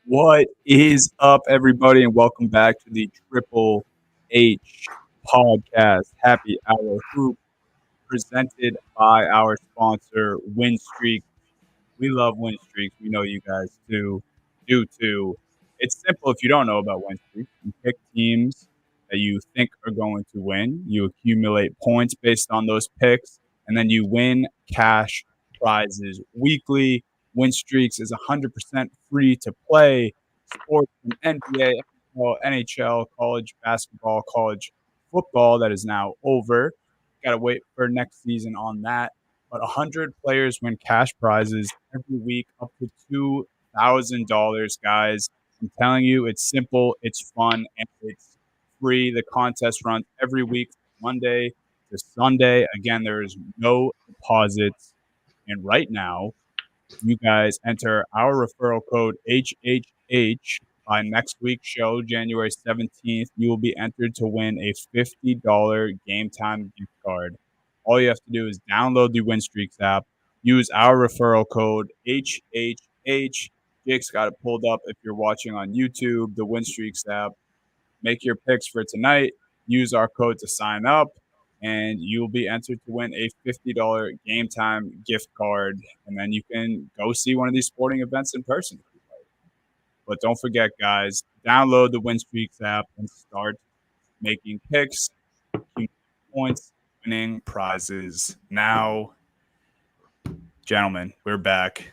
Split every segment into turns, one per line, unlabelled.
What is up, everybody, and welcome back to the Triple H podcast Happy Hour Hoop, presented by our sponsor, Win Streak. We love Win Streaks. We know you guys do too. It's simple if you don't know about Win Streaks. You pick teams that you think are going to win. You accumulate points based on those picks, and then you win cash prizes weekly. Win Streaks is 100% free to play. Sports from NBA, NFL, NHL, college basketball, college football that is now over. Got to wait for next season on that, but 100 players win cash prizes every week up to $2,000, guys. I'm telling you, it's simple, it's fun, and it's free. The contest runs every week from Monday to Sunday. Again, there is no deposits. And right now, you guys enter our referral code HHH by next week's show, January 17th. You will be entered to win a $50 game time gift card. All you have to do is download the WinStreaks app, use our referral code HHH. Jake's got it pulled up if you're watching on YouTube, the WinStreaks app. Make your picks for tonight. Use our code to sign up, and you'll be entered to win a $50 game time gift card. And then you can go see one of these sporting events in person. But don't forget, guys, download the WinStreaks app and start making picks, points, winning prizes. Now, gentlemen, we're back.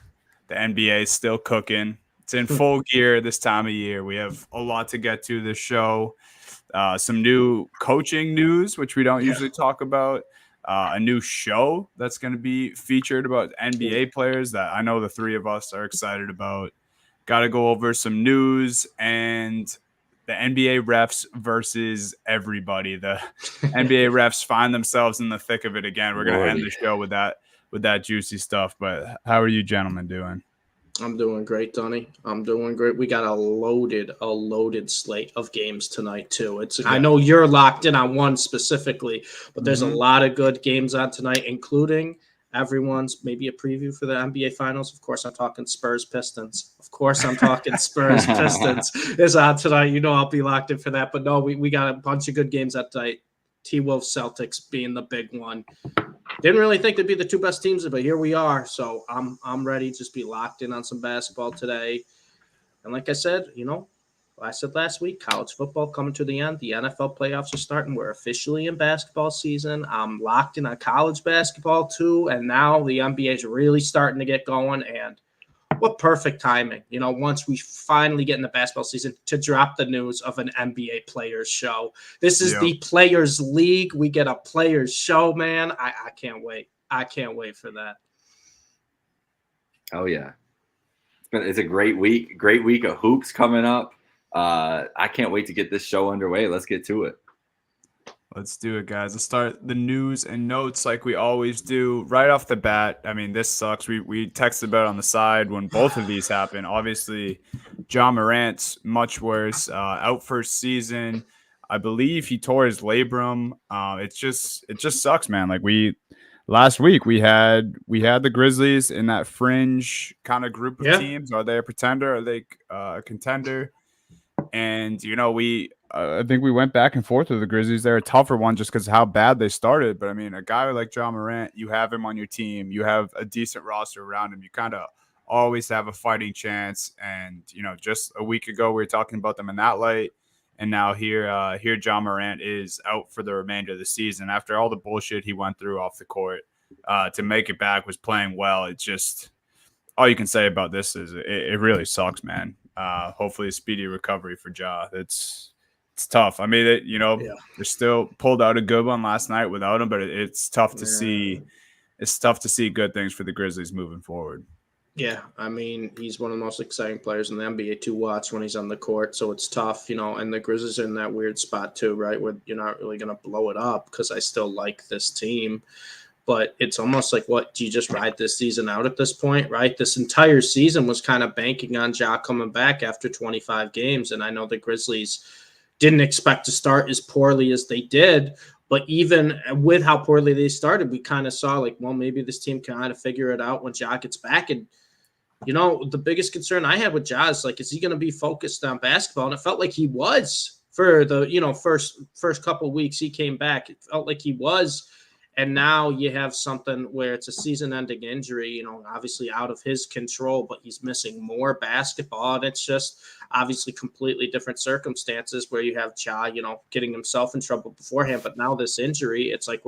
The NBA is still cooking. It's in full gear this time of year. We have a lot to get to this show. Some new coaching news, which we don't usually talk about. A new show that's going to be featured about NBA players that I know the three of us are excited about. Got to go over some news and the NBA refs versus everybody. The NBA refs find themselves in the thick of it again. We're going to end the show with that juicy stuff. But how are you gentlemen doing?
I'm doing great, Donnie. I'm doing great. We got a loaded slate of games tonight too. I know you're locked in on one specifically, but there's a lot of good games on tonight, including everyone's maybe a preview for the NBA Finals. Of course, I'm talking Spurs Pistons. Of course, I'm talking Spurs Pistons is on tonight. You know I'll be locked in for that. But no, we got a bunch of good games that night. T-Wolves Celtics being the big one. Didn't really think they'd be the two best teams, but here we are. So I'm ready to just be locked in on some basketball today. And like I said, I said last week, college football coming to the end. The NFL playoffs are starting. We're officially in basketball season. I'm locked in on college basketball too. And now the NBA is really starting to get going. And what perfect timing, once we finally get in the basketball season to drop the news of an NBA players show. This is the Players League. We get a players show, man. I can't wait. I can't wait for that.
Oh, yeah. It's a great week of hoops coming up. I can't wait to get this show underway. Let's get to it.
Let's do it, guys. Let's start the news and notes like we always do. Right off the bat, I mean, this sucks. We texted about it on the side when both of these happened. Obviously, John Morant's much worse. Out for season. I believe he tore his labrum. It just sucks, man. Like last week we had the Grizzlies in that fringe kind of group of teams. Are they a pretender? Are they a contender? And I think we went back and forth with the Grizzlies. They're a tougher one just because of how bad they started. But I mean, a guy like John Morant, you have him on your team. You have a decent roster around him. You kind of always have a fighting chance. And just a week ago we were talking about them in that light, and now here John Morant is out for the remainder of the season after all the bullshit he went through off the court. To make it back, was playing well. It's just all you can say about this is it really sucks, man. Hopefully a speedy recovery for Ja. It's tough. I mean, they're still pulled out a good one last night without him, but it's tough to see. It's tough to see good things for the Grizzlies moving forward.
Yeah, I mean, he's one of the most exciting players in the NBA to watch when he's on the court, so it's tough, and the Grizzlies are in that weird spot too, right, where you're not really going to blow it up because I still like this team. But it's almost like, what, do you just ride this season out at this point, right? This entire season was kind of banking on Ja coming back after 25 games. And I know the Grizzlies didn't expect to start as poorly as they did. But even with how poorly they started, we kind of saw like, well, maybe this team can kind of figure it out when Ja gets back. And The biggest concern I had with Jazz, like, is he going to be focused on basketball? And it felt like he was for the, first couple of weeks he came back. It felt like he was. And now you have something where it's a season-ending injury, obviously out of his control, but he's missing more basketball. And it's just obviously completely different circumstances where you have Ja, getting himself in trouble beforehand. But now this injury, it's like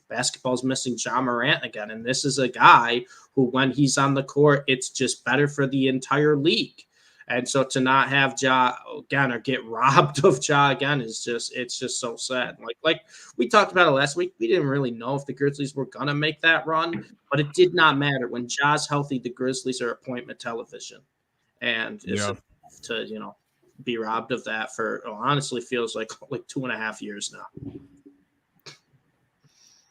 basketball's missing Ja Morant again. And this is a guy who, when he's on the court, it's just better for the entire league. And so to not have Ja again or get robbed of Ja again it's just so sad. Like we talked about it last week, we didn't really know if the Grizzlies were gonna make that run, but it did not matter. When Ja's healthy, the Grizzlies are appointment television, and it's to be robbed of that for honestly feels like 2.5 years now.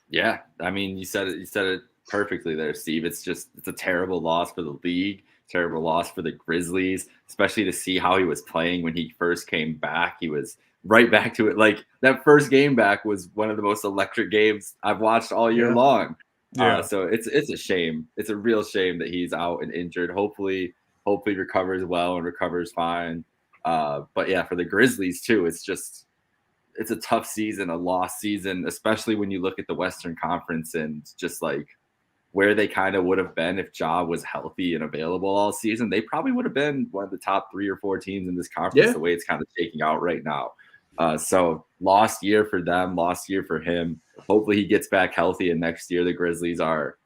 Yeah, I mean, you said it perfectly there, Steve. It's a terrible loss for the league. Terrible loss for the Grizzlies, especially to see how he was playing when he first came back. He was right back to it. Like, that first game back was one of the most electric games I've watched all year long. Yeah. So it's a shame. It's a real shame that he's out and injured. Hopefully recovers well and recovers fine. But yeah, for the Grizzlies too, it's a tough season, a lost season, especially when you look at the Western Conference and just like where they kind of would have been if Ja was healthy and available all season. They probably would have been one of the top 3 or 4 teams in this conference, the way it's kind of shaking out right now. So lost year for them, lost year for him. Hopefully he gets back healthy, and next year the Grizzlies are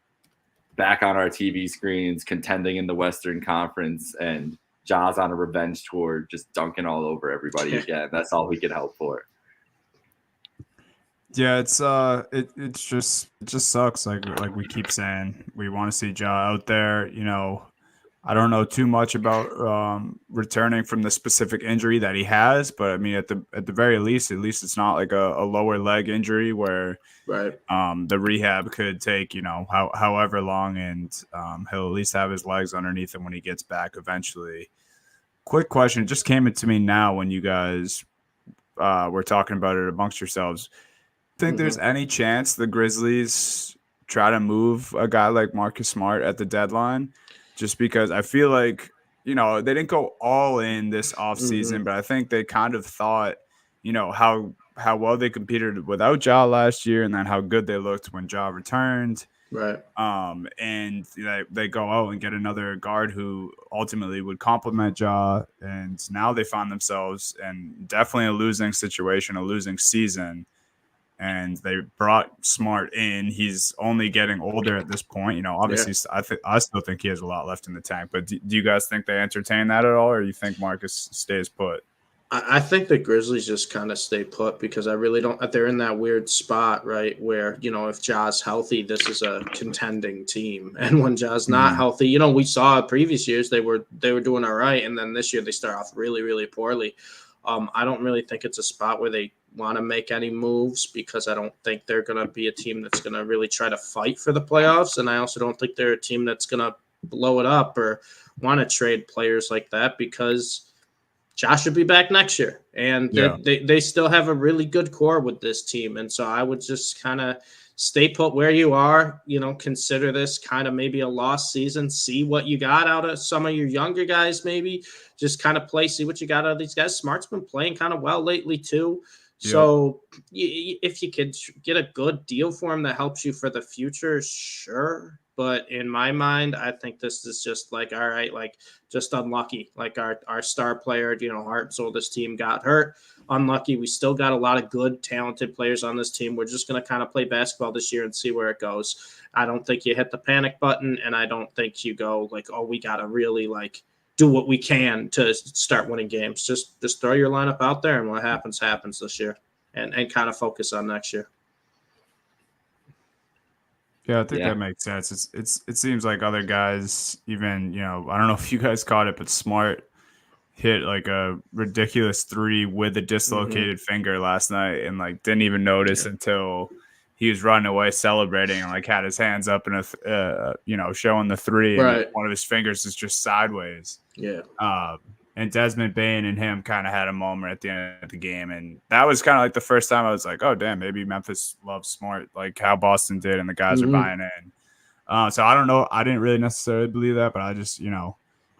back on our TV screens, contending in the Western Conference, and Ja's on a revenge tour, just dunking all over everybody again. That's all we could hope for.
Yeah, it just sucks. Like we keep saying, we want to see Ja out there. I don't know too much about returning from the specific injury that he has, but I mean, at the very least, it's not like a lower leg injury where the rehab could take however long, and he'll at least have his legs underneath him when he gets back eventually. Quick question, it just came into me now when you guys were talking about it amongst yourselves. Think there's any chance the Grizzlies try to move a guy like Marcus Smart at the deadline? Just because I feel like, they didn't go all in this offseason, but I think they kind of thought, how well they competed without Ja last year, and then how good they looked when Ja returned.
Right.
And they go out and get another guard who ultimately would complement Ja, and now they find themselves in definitely a losing situation, a losing season. And they brought Smart in. He's only getting older at this point. Obviously, I still think he has a lot left in the tank. But do you guys think they entertain that at all, or you think Marcus stays put?
I think the Grizzlies just kind of stay put, because I really don't. They're in that weird spot, right, where if Ja's healthy, this is a contending team, and when Ja's not healthy, we saw previous years they were doing all right, and then this year they start off really, really poorly. I don't really think it's a spot where they want to make any moves, because I don't think they're going to be a team that's going to really try to fight for the playoffs. And I also don't think they're a team that's going to blow it up or want to trade players like that, because Josh should be back next year. And they still have a really good core with this team. And so I would just kind of stay put where you are, consider this kind of maybe a lost season, see what you got out of some of your younger guys, maybe just kind of see what you got out of these guys. Smart's been playing kind of well lately too. Yep. So if you could get a good deal for him that helps you for the future, sure. But in my mind, I think this is just like, all right, like just unlucky. Like our star player, Hart's oldest team got hurt. Unlucky. We still got a lot of good, talented players on this team. We're just going to kind of play basketball this year and see where it goes. I don't think you hit the panic button, and I don't think you go like, oh, we got to really like do what we can to start winning games. Just throw your lineup out there, and what happens this year, and kind of focus on next year.
Yeah, I think that makes sense. It seems like other guys, even, I don't know if you guys caught it, but Smart hit like a ridiculous 3 with a dislocated finger last night, and like didn't even notice until he was running away celebrating, and like had his hands up and showing the 3, and one of his fingers is just sideways. Yeah. And Desmond Bain and him kind of had a moment at the end of the game, and that was kind of like the first time I was like, oh damn, maybe Memphis loves Smart, like how Boston did, and the guys are buying in. So I don't know. I didn't really necessarily believe that, but I just,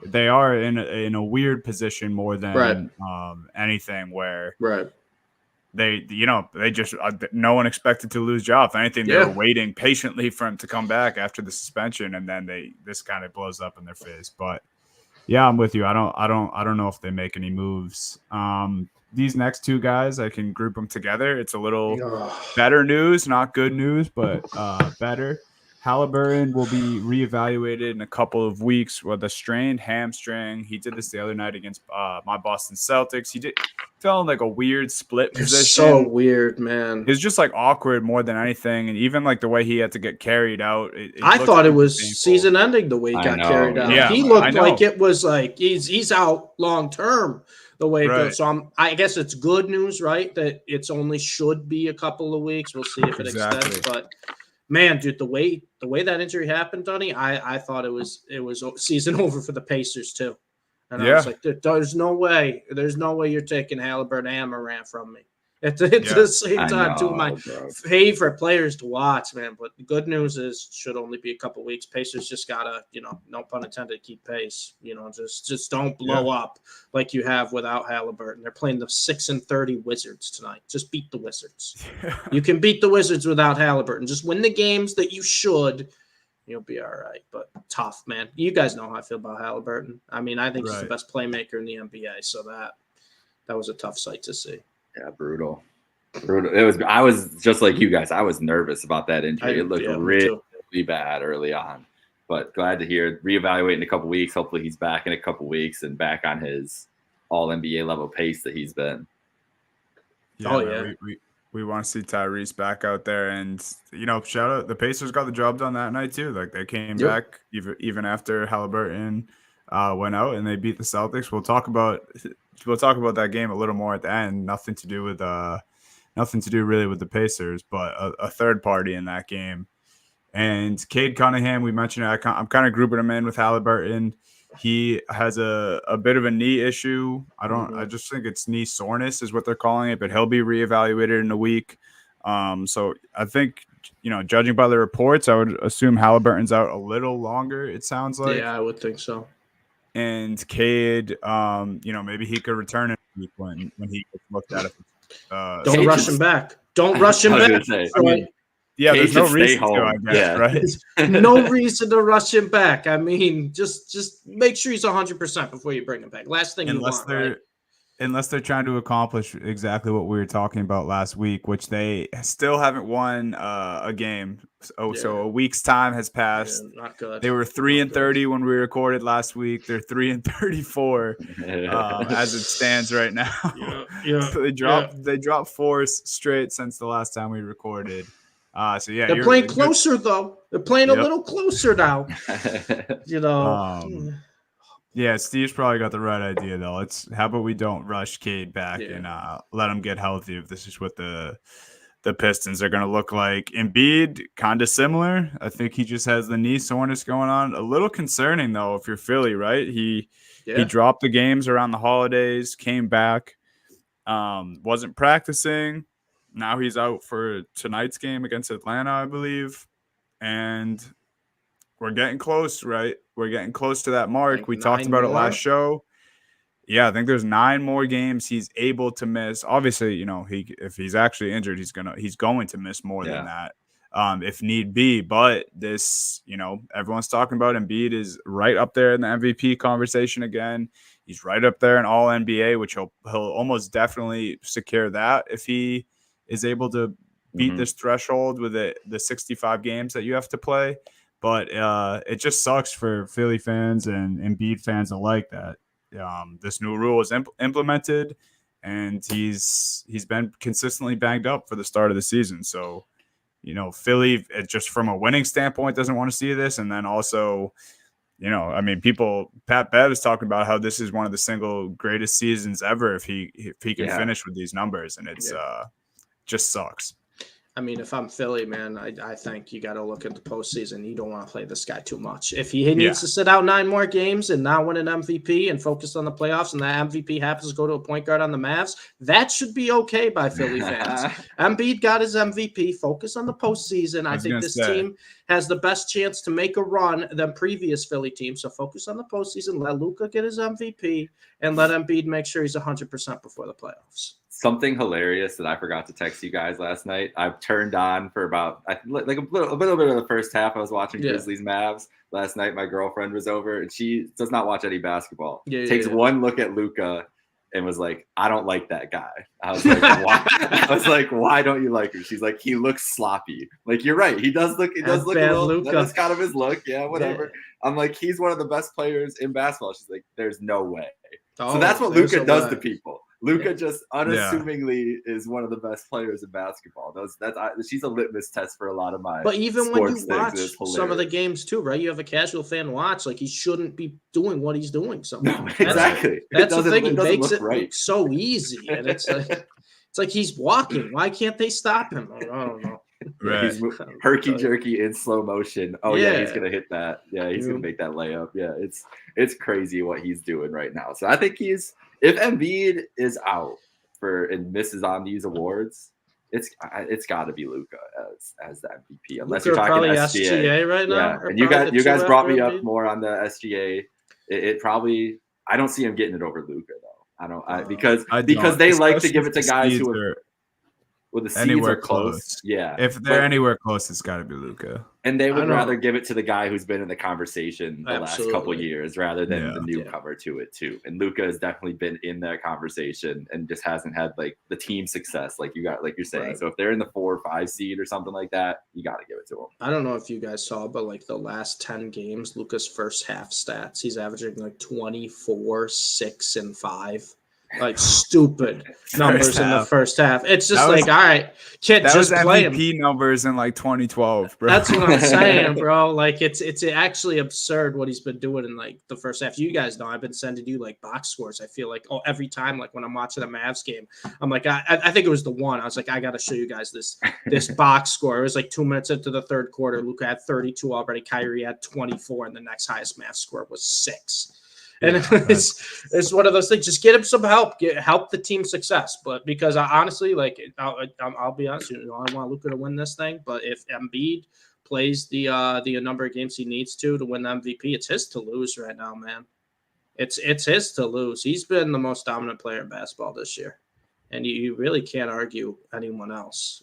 they are in a weird position more than anything where they just no one expected to lose Job. If anything, they were waiting patiently for him to come back after the suspension, and then this kind of blows up in their face. But yeah, I'm with you. I don't know if they make any moves. These next two guys, I can group them together. It's a little better news, not good news, but better. Haliburton will be reevaluated in a couple of weeks with a strained hamstring. He did this the other night against my Boston Celtics. He fell in like a weird split position.
So weird, man.
It was just like awkward more than anything, and even like the way he had to get carried out.
I thought it was season-ending the way he got carried out.
Yeah,
he looked like it was like he's out long term. The way it goes. So I guess it's good news, right? That it's only should be a couple of weeks. We'll see if it extends. But man, dude, the way that injury happened, Donnie, I thought it was season over for the Pacers too. And I was like, there's no way you're taking Haliburton and Morant from me. At the same time, two of my favorite players to watch, man. But the good news is, should only be a couple weeks. Pacers just gotta, no pun intended, keep pace. Just don't blow up like you have without Haliburton. They're playing the 6-30 Wizards tonight. Just beat the Wizards. You can beat the Wizards without Haliburton. Just win the games that you should. You'll be all right. But tough, man. You guys know how I feel about Haliburton. I mean, I think he's the best playmaker in the NBA. So that was a tough sight to see.
Yeah, brutal. I was just like you guys. I was nervous about that injury. It looked really bad early on, but glad to hear reevaluate in a couple weeks. Hopefully he's back in a couple weeks and back on his all NBA level pace that he's been.
Yeah, we want to see Tyrese back out there, and shout out the Pacers got the job done that night too. Like they came back even after Haliburton went out and they beat the Celtics. We'll talk about that game a little more at the end. Nothing to do really with the Pacers, but a third party in that game. And Cade Cunningham, we mentioned it. I'm kind of grouping him in with Haliburton. He has a bit of a knee issue. I just think it's knee soreness is what they're calling it, but he'll be reevaluated in a week. So I think, judging by the reports, I would assume Haliburton's out a little longer, it sounds like.
Yeah, I would think so.
And Cade, maybe he could return in a week when he gets looked at.
Don't rush him back. Don't rush him back.
There's no reason to, I guess, right?
No reason to rush him back. I mean, just make sure he's 100% before you bring him back. Last thing you want, right?
Unless they're trying to accomplish exactly what we were talking about last week, which they still haven't won a game. So a week's time has passed.
Yeah, not good.
They were 3-30 when we recorded last week. They're 3-34 as it stands right now. So they dropped 4 straight since the last time we recorded.
They're playing closer though. They're playing a little closer now.
Yeah, Steve's probably got the right idea though. How about we don't rush Cade back and let him get healthy if this is what the Pistons are going to look like. Embiid, kind of similar. I think he just has the knee soreness going on. A little concerning though if you're Philly, right? He dropped the games around the holidays, came back, wasn't practicing. Now he's out for tonight's game against Atlanta, I believe. And we're getting close, right? We're getting close to that mark. We talked about it last show. Yeah, I think there's 9 more games he's able to miss. Obviously, if he's actually injured, he's going to miss more than that, if need be. But this, everyone's talking about Embiid is right up there in the MVP conversation again. He's right up there in All NBA, which he'll almost definitely secure that if he is able to beat this threshold with the 65 games that you have to play. But it just sucks for Philly fans and Embiid fans alike that this new rule is implemented, and he's been consistently banged up for the start of the season. So, Philly, just from a winning standpoint, doesn't want to see this. And then also, Pat Bev is talking about how this is one of the single greatest seasons ever if he can finish with these numbers, and it's just sucks.
I mean, if I'm Philly, man, I think you got to look at the postseason. You don't want to play this guy too much. If he needs to sit out 9 more games and not win an MVP and focus on the playoffs, and that MVP happens to go to a point guard on the Mavs, that should be okay by Philly fans. Embiid got his MVP. Focus on the postseason. I think this team has the best chance to make a run than previous Philly teams. So focus on the postseason. Let Luka get his MVP, and let Embiid make sure he's 100% before the playoffs.
Something hilarious that I forgot to text you guys last night. I've turned on for about like a little bit of the first half. I was watching Grizzlies Mavs last night. My girlfriend was over, and she does not watch any basketball. Takes one look at Luka and was like, "I don't like that guy." I was like, "Why?" I was like, "Why don't you like him?" She's like, "He looks sloppy." Like, you're right. He does look. He does look a little. That's kind of his look. Yeah, whatever. Yeah. I'm like, he's one of the best players in basketball. She's like, "There's no way." So that's what Luka does to people. Luka just unassumingly is one of the best players in basketball. She's a litmus test for a lot of my.
But even when you watch some of the games too, right? You have a casual fan watch, like he shouldn't be doing what he's doing.
No, exactly.
That's the thing. He makes it look so easy, and it's like he's walking. Why can't they stop him? I don't know.
Right. He's herky jerky in slow motion. Oh yeah, he's gonna hit that. Yeah, he's gonna make that layup. Yeah, it's crazy what he's doing right now. So I think if Embiid is out and misses on these awards, it's got to be Luka as the MVP. Unless you're talking SGA
right now.
Yeah, and you guys brought me up more on the SGA. It probably, I don't see him getting it over Luka though. Because they like to give it to guys who are. Well, the seeds are close. Yeah.
If they're anywhere close, it's got to be Luka.
And they would rather give it to the guy who's been in the conversation the last couple of years rather than the newcomer to it too. And Luka has definitely been in that conversation and just hasn't had like the team success like you're saying. Right. So if they're in the 4 or 5 seed or something like that, you got to give it to them.
I don't know if you guys saw, but like the last 10 games, Luka's first half stats, he's averaging like 24, 6, and 5. Like stupid numbers in the first half. It's just all right, kid, just play him.
MVP numbers in like 2012, bro.
That's what I'm saying, bro. Like it's actually absurd what he's been doing in like the first half. You guys know I've been sending you like box scores. I feel like every time, like when I'm watching a Mavs game, I'm like, I think it was the one. I was like, I got to show you guys this box score. It was like 2 minutes into the third quarter. Luka had 32 already. Kyrie had 24, and the next highest Mavs score was 6. And it's one of those things. Just get him some help. Help the team success. But because I honestly, like, I'll be honest, I want Luka to win this thing. But if Embiid plays the number of games he needs to win the MVP, it's his to lose right now, man. It's his to lose. He's been the most dominant player in basketball this year, and you really can't argue anyone else.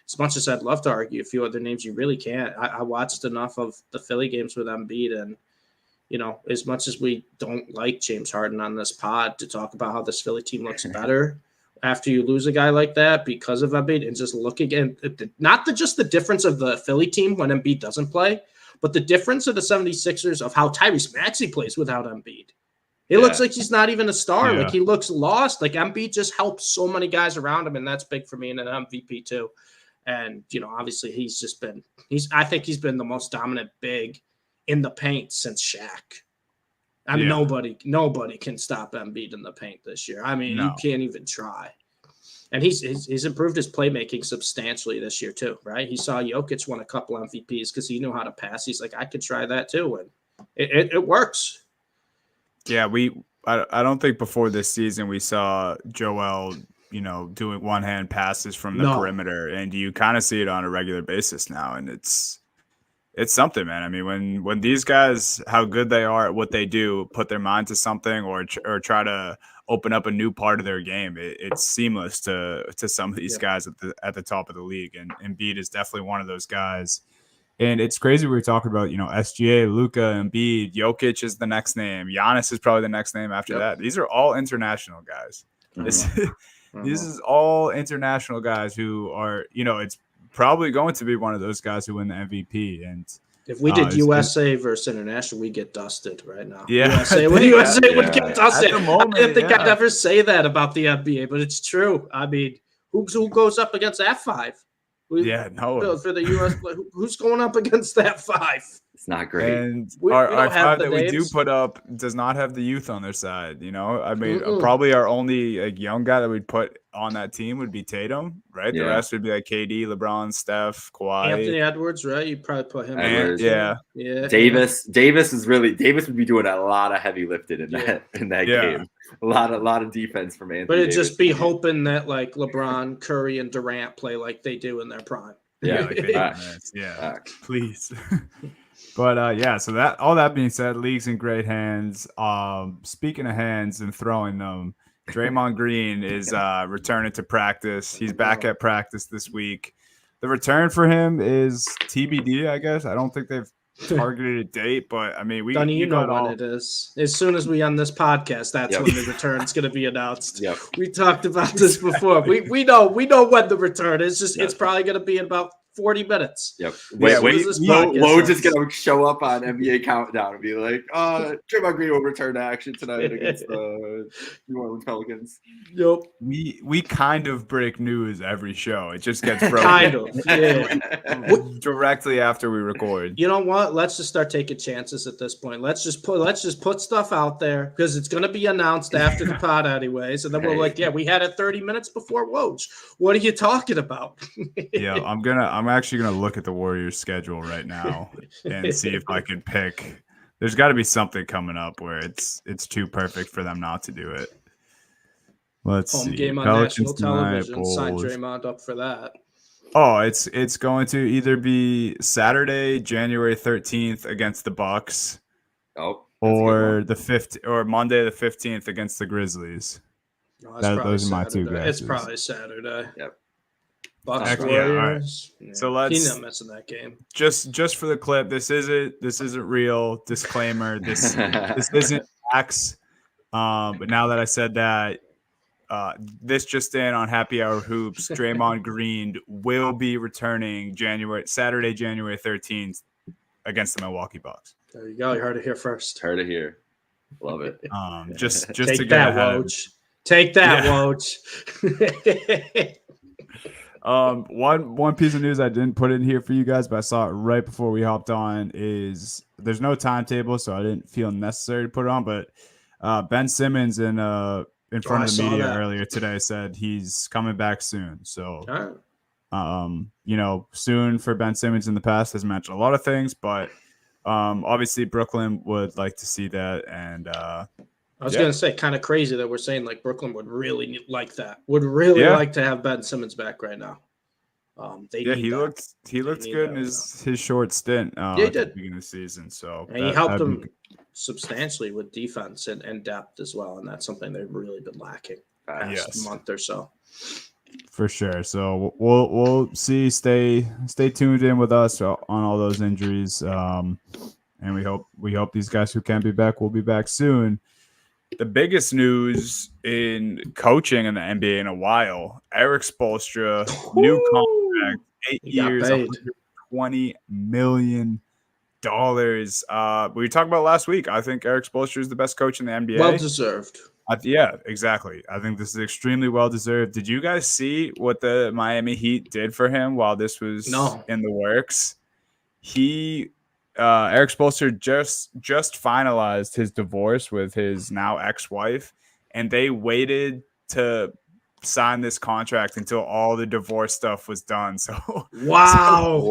As much as I'd love to argue a few other names, you really can't. I watched enough of the Philly games with Embiid, and as much as we don't like James Harden on this pod to talk about how this Philly team looks better after you lose a guy like that because of Embiid, and just look again, just the difference of the Philly team when Embiid doesn't play, but the difference of the 76ers of how Tyrese Maxey plays without Embiid. It looks like he's not even a star. Yeah. Like he looks lost. Like Embiid just helps so many guys around him, and that's big for me in an MVP too. And, obviously I think he's been the most dominant big in the paint since Shaq. I mean, nobody can stop Embiid in the paint this year. I mean, you can't even try. And he's improved his playmaking substantially this year too, right? He saw Jokic win a couple MVPs because he knew how to pass. He's like, I could try that too, and it works.
Yeah, I don't think before this season we saw Joel, doing one-hand passes from the perimeter, and you kind of see it on a regular basis now, and it's something, man. I mean, when these guys, how good they are at what they do, put their mind to something or try to open up a new part of their game, it's seamless to some of these guys at the top of the league. And Embiid is definitely one of those guys. And it's crazy we were talking about, SGA, Luka, Embiid, Jokic is the next name. Giannis is probably the next name after that. These are all international guys. This is all international guys who are, it's probably going to be one of those guys who win the MVP. And
if we did USA versus international, we get dusted right now.
Yeah,
USA would get dusted. I didn't think I'd ever say that about the NBA, but it's true. I mean, who goes up against that 5?
No.
For the US, who's going up against that 5?
It's not great.
And
We
our
don't have
five
the
that we do
names.
put up does not have the youth on their side. I mean,
Mm-mm.
probably our only young guy that we'd put on that team would be Tatum, right? The
Yeah.
rest would be like KD, LeBron, Steph, Kawhi.
Anthony Edwards, right? You probably put him.
Edwards.
Yeah.
Davis would be doing a lot of heavy lifting in that game. A lot of defense from Anthony.
But it'd
Davis
just be hoping that like LeBron, Curry, and Durant play like they do in their prime.
Yeah, like they please. But so that all that being said, league's in great hands. Speaking of hands and throwing them, Draymond Green is returning to practice. He's back at practice this week. The return for him is TBD, I guess. I don't think they've targeted a date, but I mean,
Donnie, you know when it is. As soon as we end this podcast, that's when the return's going to be announced.
Yep.
We talked about this before. We know when the return is. It's probably going to be in about 40 minutes.
Yep.
Woj
is going to show up on NBA Countdown and be like, Draymond Green will return to action tonight against the New Orleans Pelicans.
Yep.
We kind of break news every show. It just gets broken.
Kind of. Yeah.
Directly after we record.
You know what? Let's just start taking chances at this point. Let's just put stuff out there because it's going to be announced after the pod anyways. And then we're like, we had it 30 minutes before Woj. What are you talking about?
I'm actually gonna look at the Warriors schedule right now and see if I could pick. There's got to be something coming up where it's too perfect for them not to do it. Let's see.
Home game on
Pelicans
national
tonight,
television. Sign
Bulls.
Draymond up for that.
Oh, it's going to either be Saturday, January 13th against the Bucks, or the 5th, or Monday the 15th against the Grizzlies. Those are my two guesses.
It's probably Saturday.
Yep.
Bucks Warriors.
Yeah. So let's.
He's not missing that game.
Just for the clip, this isn't real. Disclaimer. This isn't facts. But now that I said that, this just in on Happy Hour Hoops, Draymond Green will be returning Saturday, January 13th against the Milwaukee Bucks.
There you go. You heard it here first.
Heard it here. Love it.
Just
Take
to get
that,
ahead.
Woj. Take that, Woj.
One piece of news I didn't put in here for you guys, but I saw it right before we hopped on, is there's no timetable, so I didn't feel necessary to put it on, but Ben Simmons in front of the media earlier today said he's coming back soon. So soon for Ben Simmons in the past has mentioned a lot of things, but obviously Brooklyn would like to see that. And
I was going to say, kind of crazy that we're saying like Brooklyn would really like that. Would really like to have Ben Simmons back right now.
He looked good in his short stint at the beginning of the season. So
and he helped them substantially with defense and depth as well, and that's something they've really been lacking last month or so.
For sure. So we'll see. Stay tuned in with us on all those injuries, and we hope these guys who can be back will be back soon. The biggest news in coaching in the NBA in a while: Eric Spoelstra, new contract, 8 years, $120 million. We were talking about last week. I think Eric Spoelstra is the best coach in the NBA.
Well deserved.
Yeah, exactly. I think this is extremely well deserved. Did you guys see what the Miami Heat did for him while this was in the works? Eric Spoelstra just finalized his divorce with his now ex-wife, and they waited to sign this contract until all the divorce stuff was done. So
wow.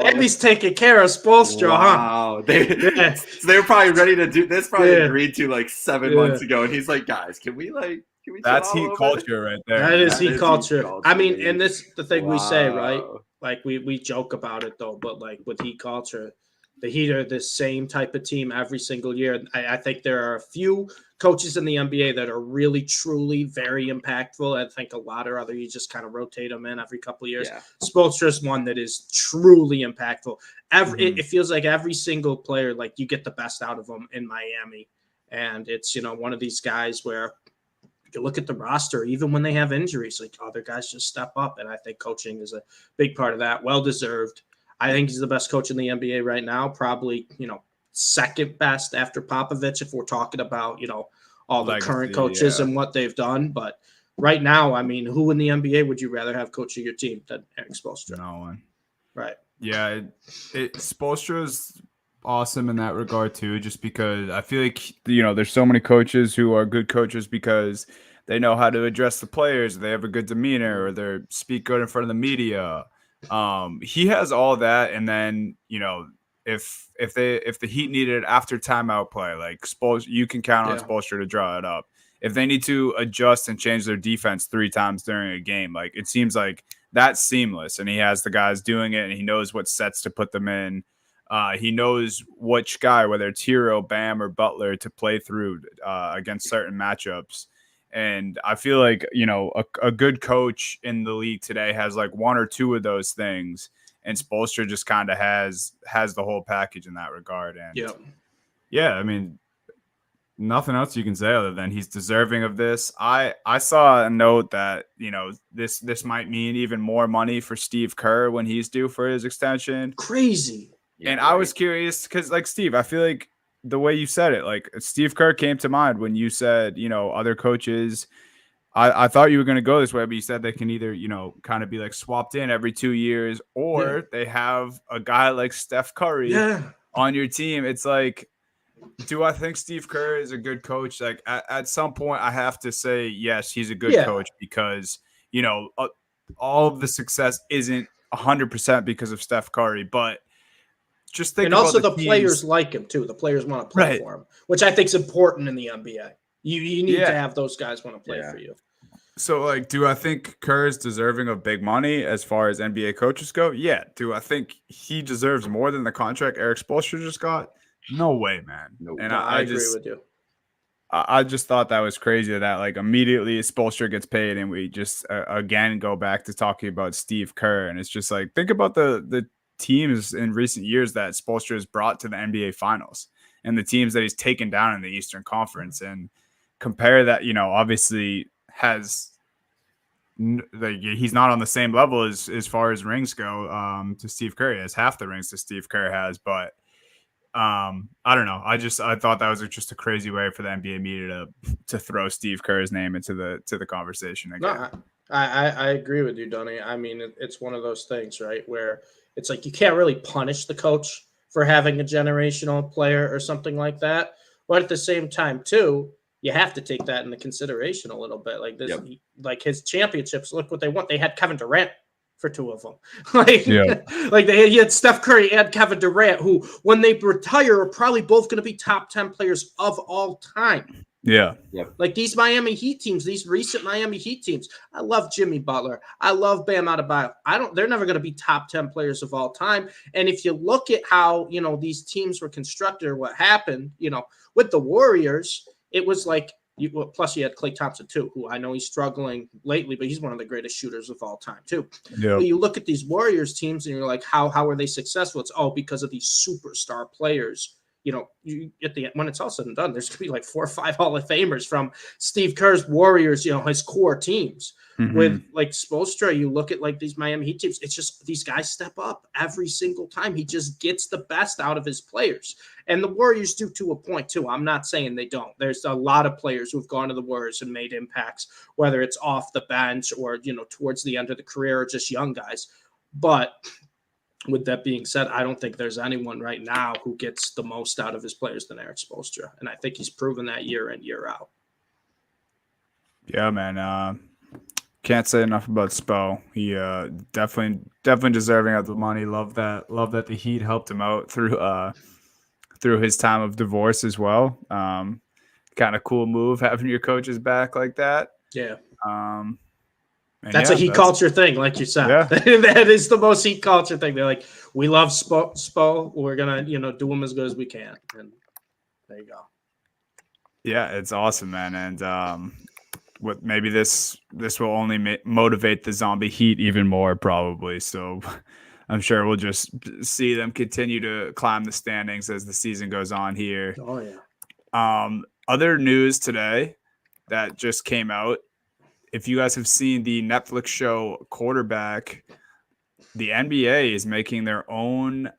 Miami's taking care of Spoelstra,
huh? So they were probably ready to do this. Probably agreed to like 7 months ago, and he's like, "Guys, can we?" That's
Heat culture right there.
That is Heat culture. I mean, and this is the thing we say, right? Like we joke about it though, but like with Heat culture, the Heat are the same type of team every single year. I think there are a few coaches in the NBA that are really, truly very impactful. I think a lot of you just kind of rotate them in every couple of years. Yeah. Spoelstra is one that is truly impactful. It feels like every single player, like you get the best out of them in Miami. And it's, one of these guys where you look at the roster, even when they have injuries, like other guys just step up. And I think coaching is a big part of that. Well-deserved. I think he's the best coach in the NBA right now. Probably, second best after Popovich, if we're talking about, all the current coaches and what they've done. But right now, I mean, who in the NBA would you rather have coaching your team than Eric Spoelstra?
No one.
Right.
Yeah, Spoelstra's awesome in that regard too, just because I feel like there's so many coaches who are good coaches because they know how to address the players, they have a good demeanor, or they speak good in front of the media. He has all that, and then if the Heat needed after timeout play, like Spoelstra, you can count on Spoelstra to draw it up. If they need to adjust and change their defense 3 times during a game, like it seems like that's seamless, and he has the guys doing it, and he knows what sets to put them in. He knows which guy, whether it's Hero, Bam, or Butler, to play through against certain matchups. And I feel like a good coach in the league today has like 1 or 2 of those things, and Spoelstra just kind of has the whole package in that regard. And yeah, I mean, nothing else you can say other than he's deserving of this. I saw a note that this might mean even more money for Steve Kerr when he's due for his extension.
Crazy.
Yeah, and I was curious because, like, Steve, I feel like the way you said it, like Steve Kerr came to mind when you said other coaches. I thought you were going to go this way, but you said they can either kind of be like swapped in every 2 years, or they have a guy like Steph Curry on your team. It's like, do I think Steve Kerr is a good coach? Like at some point, I have to say yes, he's a good coach because all of the success isn't 100% because of Steph Curry, but just think about
also the
teams.
Players like him too. The players want to play for him, which I think is important in the NBA. You need to have those guys want to play for you.
So, like, do I think Kerr is deserving of big money as far as NBA coaches go? Yeah. Do I think he deserves more than the contract Eric Spoelstra just got? No way, man.
Nope. And I agree with you.
I just thought that was crazy that like immediately Spoelstra gets paid, and we just again go back to talking about Steve Kerr, and it's just like, think about the teams in recent years that Spoelstra has brought to the NBA Finals, and the teams that he's taken down in the Eastern Conference, and compare that. Obviously he's not on the same level as far as rings go to Steve Kerr. He has half the rings that Steve Kerr has, but I don't know. I thought that was just a crazy way for the NBA media to throw Steve Kerr's name into the conversation again.
No, I agree with you, Donnie. I mean, it's one of those things, right, where it's like you can't really punish the coach for having a generational player or something like that, but at the same time, too, you have to take that into consideration a little bit. Like this, like his championships. Look what they won. They had Kevin Durant for 2 of them. He had Steph Curry and Kevin Durant, who, when they retire, are probably both going to be top 10 players of all time.
Yeah.
Like these Miami Heat teams, these recent Miami Heat teams. I love Jimmy Butler. I love Bam Adebayo. They're never going to be top 10 players of all time. And if you look at how, these teams were constructed or what happened, with the Warriors, it was like, plus you had Klay Thompson too, who I know he's struggling lately, but he's one of the greatest shooters of all time too. But you look at these Warriors teams and you're like, how are they successful? It's all because of these superstar players. At the end, when it's all said and done, there's going to be like 4 or 5 Hall of Famers from Steve Kerr's Warriors, his core teams. Mm-hmm. With like Spoelstra, you look at like these Miami Heat teams, it's just these guys step up every single time. He just gets the best out of his players. And the Warriors do to a point too. I'm not saying they don't. There's a lot of players who've gone to the Warriors and made impacts, whether it's off the bench or, towards the end of the career or just young guys. But with that being said, I don't think there's anyone right now who gets the most out of his players than Eric Spoelstra. And I think he's proven that year in, year out.
Yeah, man. Can't say enough about Spo. He definitely deserving of the money. Love that the Heat helped him out through his time of divorce as well. Kind of cool move having your coaches back like that.
Yeah. That's a Heat culture thing, like you said.
Yeah.
That is the most Heat culture thing. They're like, we love Spo. We're gonna, do him as good as we can. And there you go.
Yeah, it's awesome, man. And what maybe this will only motivate the zombie Heat even more, probably. So I'm sure we'll just see them continue to climb the standings as the season goes on here.
Oh yeah.
Other news today that just came out. If you guys have seen the Netflix show Quarterback, the NBA is making their own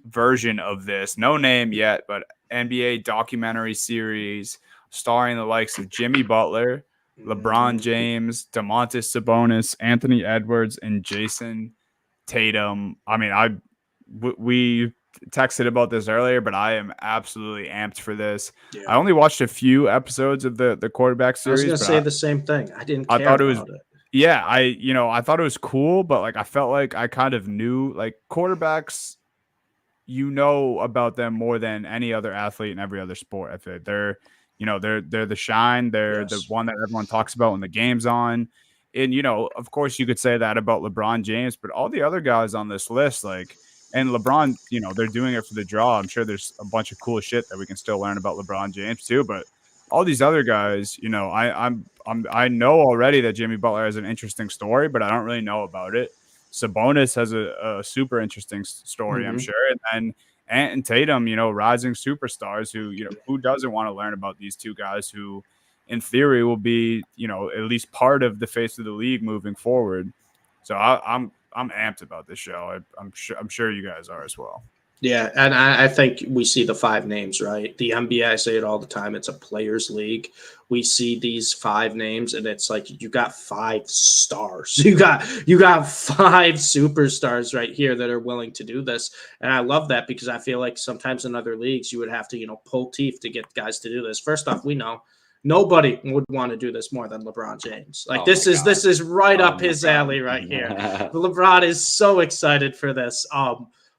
version of this. No name yet, but NBA documentary series starring the likes of Jimmy Butler, LeBron James, Domantas Sabonis, Anthony Edwards, and Jason Tatum. I mean, we texted about this earlier, but I am absolutely amped for this.
Yeah.
I only watched a few episodes of the quarterback
I was
series,
going to
but
say the same thing. I didn't
I
care
thought it was
about it.
yeah, I thought it was cool, but like I felt like I kind of knew like quarterbacks, about them more than any other athlete in every other sport. I feel like they're the shine, they're the
Yes.
one that everyone talks about when the game's on. And of course you could say that about LeBron James, but all the other guys on this list, like, and LeBron, they're doing it for the draw. I'm sure there's a bunch of cool shit that we can still learn about LeBron James too, but all these other guys, I know already that Jimmy Butler has an interesting story, but I don't really know about it. Sabonis has a super interesting story, I'm
Mhm.
sure, and then Ant and Tatum, rising superstars who doesn't want to learn about these two guys who, in theory, will be at least part of the face of the league moving forward. So I'm amped about this show. I'm sure you guys are as well.
Yeah, and I think we see the 5 names, right? The NBA, I say it all the time, it's a players' league. We see these 5 names, and it's like you got 5 stars. You got 5 superstars right here that are willing to do this. And I love that because I feel like sometimes in other leagues you would have to, pull teeth to get guys to do this. First off, we know nobody would want to do this more than LeBron James. Like this is right up his alley right here. LeBron is so excited for this.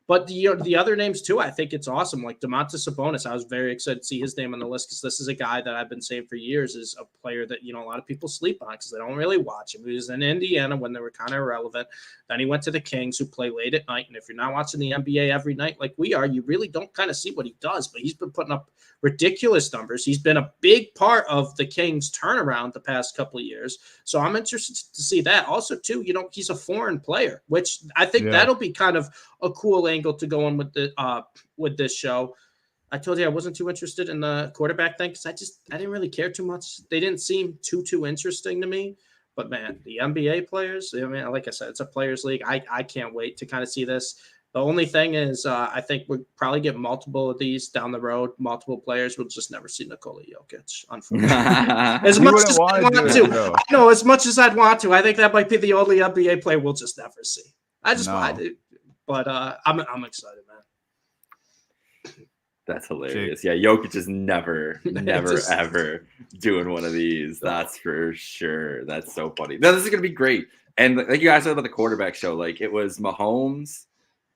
But the other names too, I think it's awesome. Like Domantas Sabonis, I was very excited to see his name on the list because this is a guy that I've been saying for years is a player that a lot of people sleep on because they don't really watch him. He was in Indiana when they were kind of irrelevant. Then he went to the Kings, who play late at night. And if you're not watching the NBA every night like we are, you really don't kind of see what he does. But he's been putting up ridiculous numbers. He's been a big part of the Kings' turnaround the past couple of years. So I'm interested to see that. Also, too, he's a foreign player, which I think that'll be kind of a cool angle to go on with this show. I told you I wasn't too interested in the quarterback thing because I didn't really care too much. They didn't seem too interesting to me. But man, the NBA players, I mean, like I said, it's a players league. I can't wait to kind of see this. The only thing is, I think we'll probably get multiple of these down the road, multiple players. We'll just never see Nikola Jokic, unfortunately. As much as I want to. I know, as much as I'd want to. I think that might be the only NBA player we'll just never see. But I'm excited, man.
That's hilarious. Yeah, Jokic is never, ever doing one of these. That's for sure. That's so funny. No, this is going to be great. And like you guys said about the quarterback show, like it was Mahomes,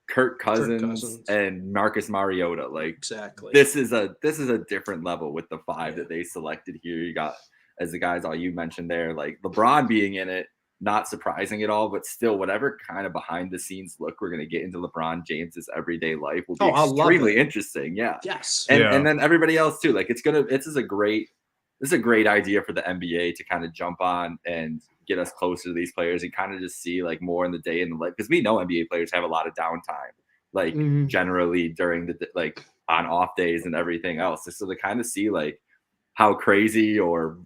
Kirk Cousins, and Marcus Mariota. Like
exactly.
This is a different level with the 5 that they selected here. You got, as the guys all you mentioned there, like LeBron being in it. Not surprising at all, but still, whatever kind of behind the scenes look we're going to get into LeBron James's everyday life will be extremely interesting. Yeah.
Yes.
And then everybody else too. Like this is a great idea for the NBA to kind of jump on and get us closer to these players and kind of just see like more in the day in the life. Because we know NBA players have a lot of downtime, like generally during the, like on off days and everything else. So to kind of see like how crazy or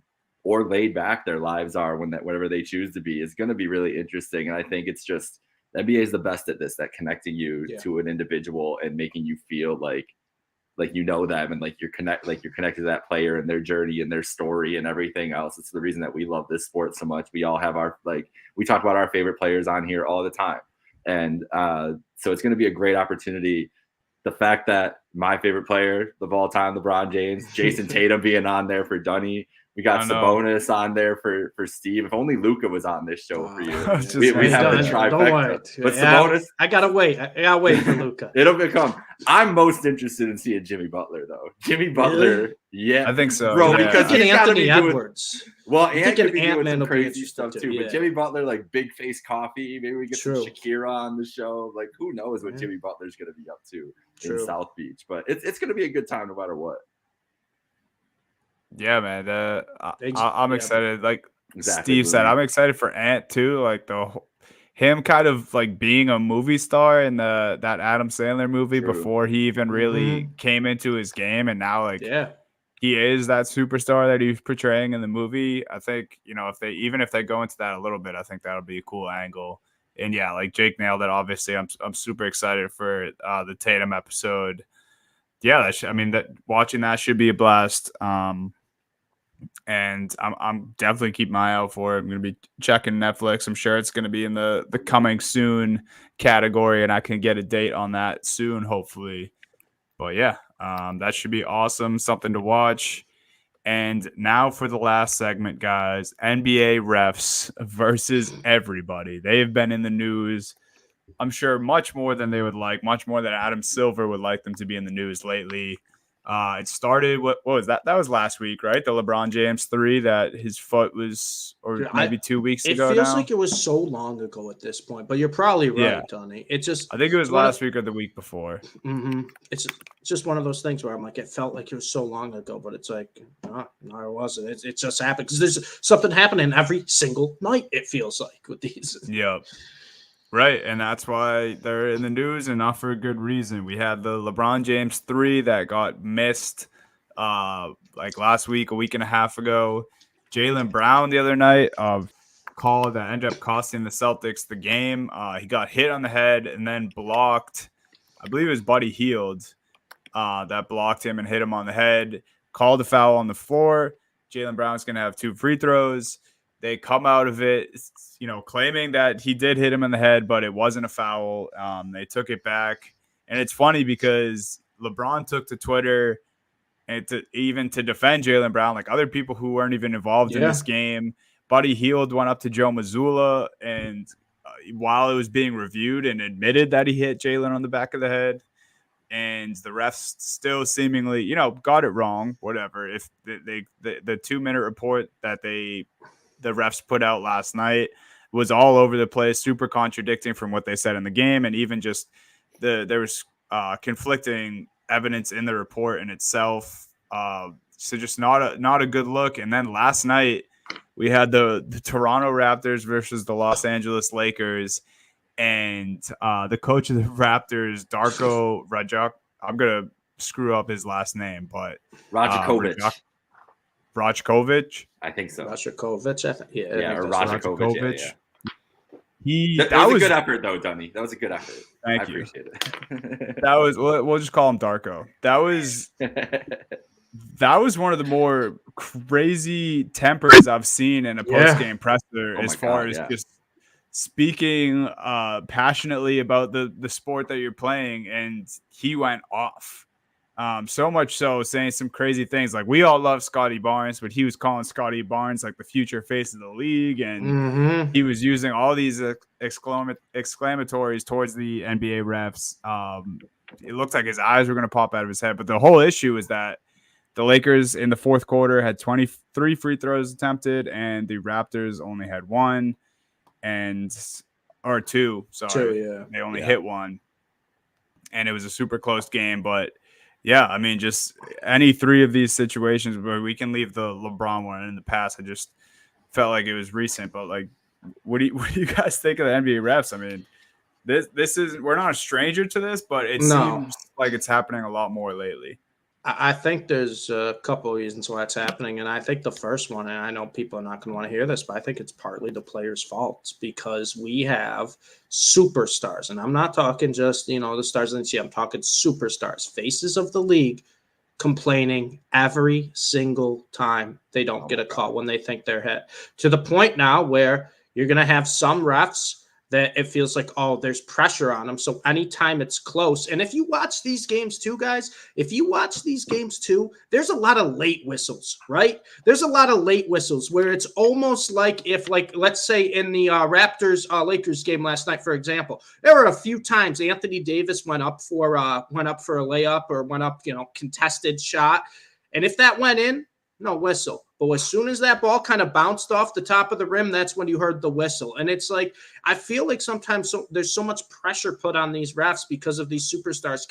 laid back their lives are whatever they choose to be is going to be really interesting. And I think it's just the NBA is the best at this, at connecting you to an individual and making you feel like them and like you're connected to that player and their journey and their story and everything else. It's the reason that we love this sport so much. We all have we talk about our favorite players on here all the time. And so it's going to be a great opportunity. The fact that my favorite player of all time, LeBron James, Jason Tatum being on there for Dunny. We got Sabonis on there for Steve. If only Luka was on this show for you. We have the trifecta. But Sabonis,
I gotta wait. I gotta wait for Luka.
It'll become. I'm most interested in seeing Jimmy Butler though. Jimmy Butler,
I think so,
bro. Because he's
Anthony Edwards.
Well, Ant could be doing some crazy stuff too. But Jimmy Butler, like big face coffee. Maybe we get some Shakira on the show. Like who knows what Jimmy Butler's gonna be up to in South Beach? But it's gonna be a good time no matter what.
Yeah, man. I'm excited. Like Steve said, I'm excited for Ant too. Like him kind of like being a movie star in that Adam Sandler movie before he even really came into his game, and now he is that superstar that he's portraying in the movie. I think if they go into that a little bit, I think that'll be a cool angle. And yeah, like Jake nailed it. Obviously, I'm super excited for the Tatum episode. Yeah, watching that should be a blast. and I'm definitely keeping my eye out for it. I'm going to be checking Netflix. I'm sure it's going to be in the coming soon category, and I can get a date on that soon, hopefully. But yeah, that should be awesome. Something to watch. And now for the last segment, guys, NBA refs versus everybody. They have been in the news, I'm sure, much more than they would like, much more than Adam Silver would like them to be in the news lately. It started, what was that? That was last week, right? The LeBron James 3 that his foot was, or
Dude,
maybe 2 weeks
it
ago
feels
now.
like it was so long ago at this point, but you're probably right,
Yeah.
Tony. It just,
I think it was
it's one
last
of,
week or the week before.
it's just one of those things where I'm like, it felt like it was so long ago, but it's like, no, it wasn't. It just happened because there's something happening every single night. It feels like with these.
Yep. Right, and that's why they're in the news, and not for a good reason. We had the LeBron James 3 that got missed like last week, a week and a half ago. Jaylen Brown the other night, call that ended up costing the Celtics the game. He got hit on the head and then blocked. I believe it was Buddy Hield that blocked him and hit him on the head. Called a foul on the floor. Jaylen Brown's going to have 2 free throws. They come out of it, claiming that he did hit him in the head, but it wasn't a foul. They took it back. And it's funny because LeBron took to Twitter and to defend Jaylen Brown, like other people who weren't even involved in this game. Buddy Hield went up to Joe Mazzulla and while it was being reviewed and admitted that he hit Jaylen on the back of the head. And the refs still seemingly, got it wrong, whatever. If the 2-minute report that the refs put out last night was all over the place, super contradicting from what they said in the game. And even just there was conflicting evidence in the report in itself. So just not a good look. And then last night we had the Toronto Raptors versus the Los Angeles Lakers. And the coach of the Raptors, Darko Rajak, I'm going to screw up his last name, but
Rajakovic.
Rajkovic?
I think so.
Rajakovic, I think. Yeah,
or Rajakovic. Yeah. That was a good effort, though, Dunny. That was a good effort.
Thank you.
I appreciate it.
That was, we'll just call him Darko. That was one of the more crazy tempers I've seen in a post-game presser as far as just speaking passionately about the sport that you're playing, and he went off. So much so, saying some crazy things. Like, we all love Scotty Barnes, but he was calling Scotty Barnes like the future face of the league, and he was using all these exclamatories towards the NBA refs. It looked like his eyes were going to pop out of his head. But the whole issue is that the Lakers in the fourth quarter had 23 free throws attempted, and the Raptors only had 1. Or 2, sorry.
2, yeah.
They only hit 1. And it was a super close game. But yeah, I mean, just any 3 of these situations where we can leave the LeBron one in the past. I just felt like it was recent. But like, what do you guys think of the NBA refs? I mean, this is, we're not a stranger to this, but it seems like it's happening a lot more lately.
I think there's a couple of reasons why it's happening. And I think the first one, and I know people are not going to want to hear this, but I think it's partly the players' fault because we have superstars. And I'm not talking just, the stars in the NBA. I'm talking superstars, faces of the league, complaining every single time they don't get a call when they think they're hit. To the point now where you're going to have some refs that it feels like, oh, there's pressure on them. So anytime it's close, and if you watch these games too, guys, there's a lot of late whistles, right? There's a lot of late whistles where it's almost like if, like, let's say in the Raptors-Lakers game last night, for example, there were a few times Anthony Davis went up for a layup or went up, contested shot. And if that went in, no whistle. But as soon as that ball kind of bounced off the top of the rim, that's when you heard the whistle. And it's like, I feel like sometimes there's so much pressure put on these refs because of these superstars